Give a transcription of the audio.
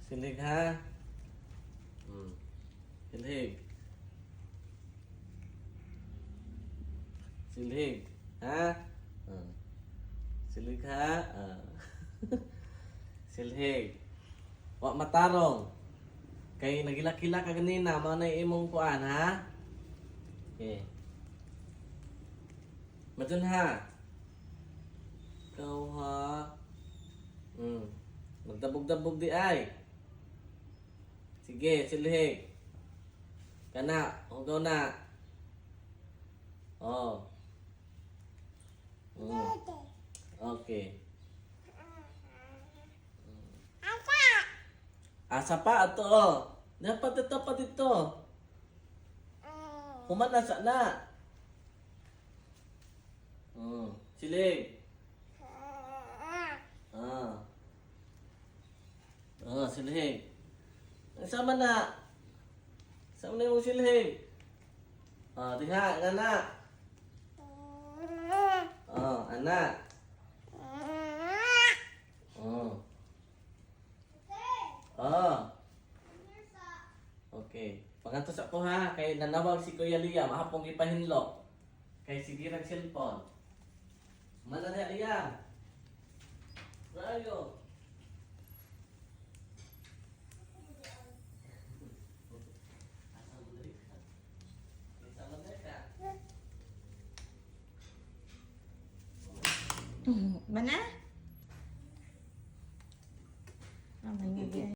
Silhig ha. Silhig. Silhig. Ha? Silhig ha. Silhig. Wa matarong. Kay nagilakila ka ganina, mao na imong kuan ha. Okay. Madun ha. Ikaw ha. Magdabog-dabog di ay. Sige, silhig. Kana, hugaw na. Oh. Okay. Asa pa ato oh. Dapat ito pa dito. Humanasa na. Silhig. Silhig. Sama na. Sama na yung silhig. Tingha, anak. Anak. Okay. Pangatos ako ha. Kay nanawag si Kuya Liam. Mahapong ipahinlo. Kay sige ng cellphone. Mana na Liam? Rayo. Mana?